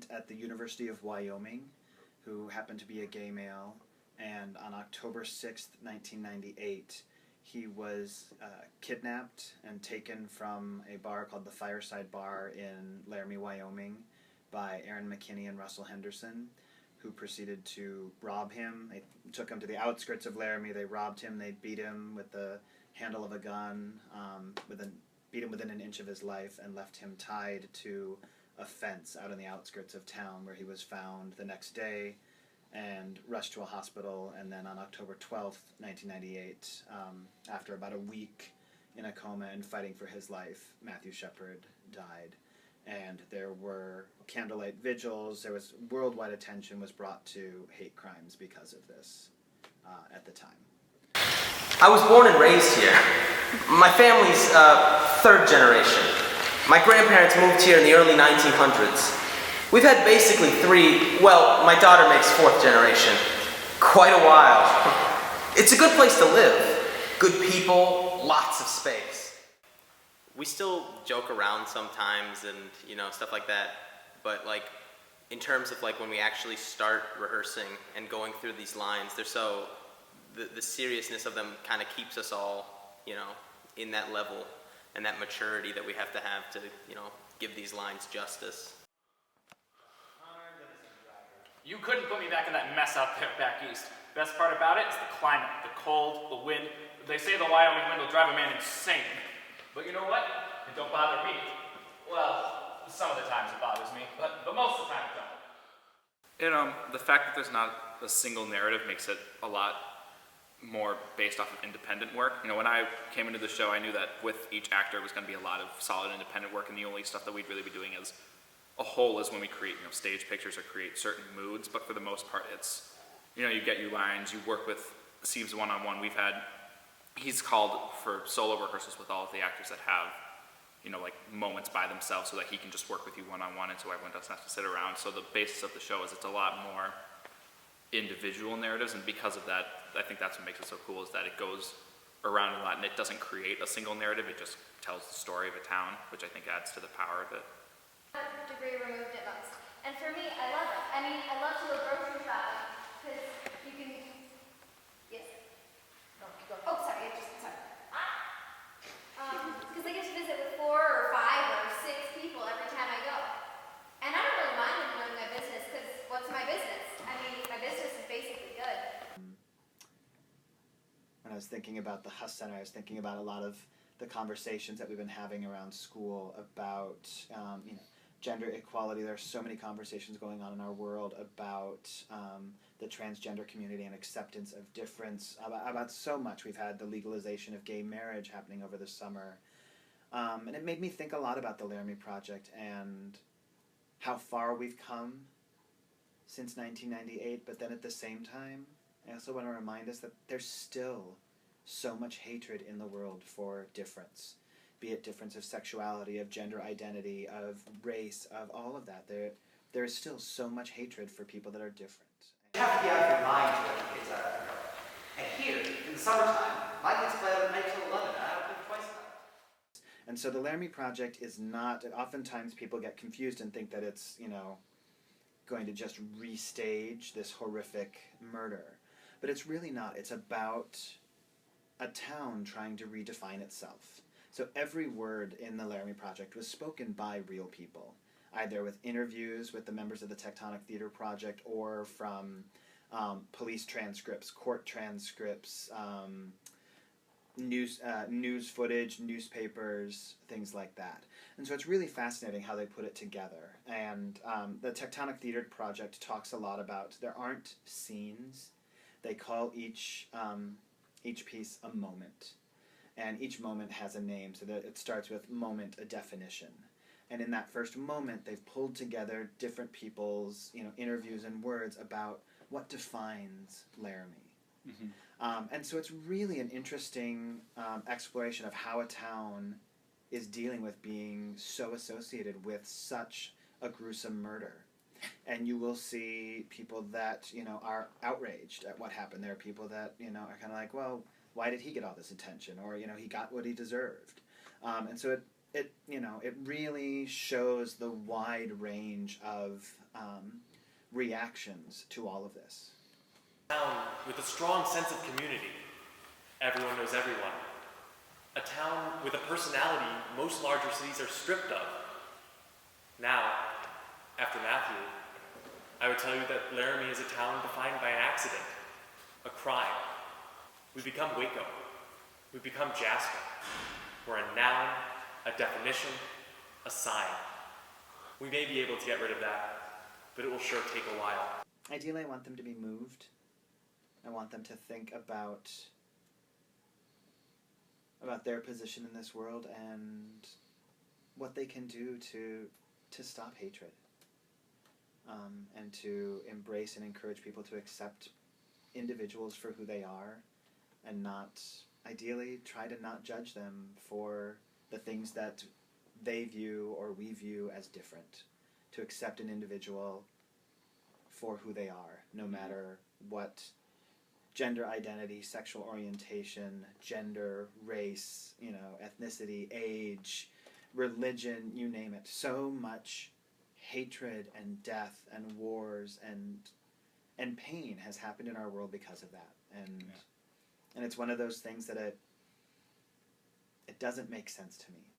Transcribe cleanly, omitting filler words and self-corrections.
student at the University of Wyoming who happened to be a gay male, and on October 6th, 1998, he was kidnapped and taken from a bar called the Fireside Bar in Laramie, Wyoming, by Aaron McKinney and Russell Henderson, who proceeded to rob him. They took him to the outskirts of Laramie, they robbed him, they beat him with the handle of a gun, beat him within an inch of his life, and left him tied to a fence out in the outskirts of town, where he was found the next day and rushed to a hospital. And then on October 12th, 1998, after about a week in a coma and fighting for his life, Matthew Shepard died. And there were candlelight vigils. There was worldwide attention was brought to hate crimes because of this at the time. I was born and raised here. My family's third generation. My grandparents moved here in the early 1900s. We've had basically my daughter makes fourth generation. Quite a while. It's a good place to live. Good people, lots of space. We still joke around sometimes and, stuff like that. But, in terms of, when we actually start rehearsing and going through these lines, they're so... The seriousness of them kind of keeps us all, in that level and that maturity that we have to, give these lines justice. You couldn't put me back in that mess out there back east. Best part about it is the climate, the cold, the wind. They say the Wyoming wind will drive a man insane. But you know what? It don't bother me. Well, some of the times it bothers me, but most of the time it don't. The fact that there's not a single narrative makes it a lot more based off of independent work. When I came into the show, I knew that with each actor it was going to be a lot of solid independent work, and the only stuff that we'd really be doing as a whole is when we create stage pictures or create certain moods. But for the most part, it's you get your lines, you work with Steve's one-on-one. He's called for solo rehearsals with all of the actors that have moments by themselves, so that he can just work with you one-on-one, and so everyone doesn't have to sit around. So the basis of the show is it's a lot more individual narratives, and because of that, I think that's what makes it so cool, is that it goes around a lot and it doesn't create a single narrative, it just tells the story of a town, which I think adds to the power of it. Degree removed at most. And for me, I love it. I love to go grocery shopping, because you can, yes. No, keep going. Oh, sorry, sorry. Because I get to visit with 4 or 5 or 6 people every time I go. And I don't really mind them knowing my business, because what's my business? My business is basically good. When I was thinking about the Huss Center, I was thinking about a lot of the conversations that we've been having around school about, gender equality. There are so many conversations going on in our world about the transgender community and acceptance of difference, about so much. We've had the legalization of gay marriage happening over the summer. And it made me think a lot about the Laramie Project and how far we've come since 1998, but then at the same time, I also want to remind us that there's still so much hatred in the world for difference. Be it difference of sexuality, of gender identity, of race, of all of that. There is still so much hatred for people that are different. You have to be out of your mind to let the kids out of their car. And here, in the summertime, my kids play out at night till 11, and I don't think twice about it. And so the Laramie Project is not, oftentimes people get confused and think that it's, going to just restage this horrific murder. But it's really not. It's about a town trying to redefine itself. So every word in the Laramie Project was spoken by real people, either with interviews with the members of the Tectonic Theater Project or from police transcripts, court transcripts, news footage, newspapers, things like that. And so it's really fascinating how they put it together. And the Tectonic Theater Project talks a lot about, there aren't scenes. They call each piece a moment. And each moment has a name, so that it starts with moment, a definition. And in that first moment, they've pulled together different people's interviews and words about what defines Laramie. Mm-hmm. And so it's really an interesting exploration of how a town is dealing with being so associated with such a gruesome murder. And you will see people that, are outraged at what happened. There are people that, are kind of like, well, why did he get all this attention? Or, he got what he deserved. And so it really shows the wide range of reactions to all of this. A town with a strong sense of community. Everyone knows everyone. A town with a personality most larger cities are stripped of. Now, after Matthew, I would tell you that Laramie is a town defined by an accident, a crime. We become Waco. We become Jasper. We're a noun, a definition, a sign. We may be able to get rid of that, but it will sure take a while. Ideally, I want them to be moved. I want them to think about their position in this world and what they can do to stop hatred, and to embrace and encourage people to accept individuals for who they are, and not, ideally, try to not judge them for the things that they view or we view as different. To accept an individual for who they are, no matter what gender identity, sexual orientation, gender, race, ethnicity, age, religion, you name it. So much hatred and death and wars and pain has happened in our world because of that. And it's one of those things that it doesn't make sense to me.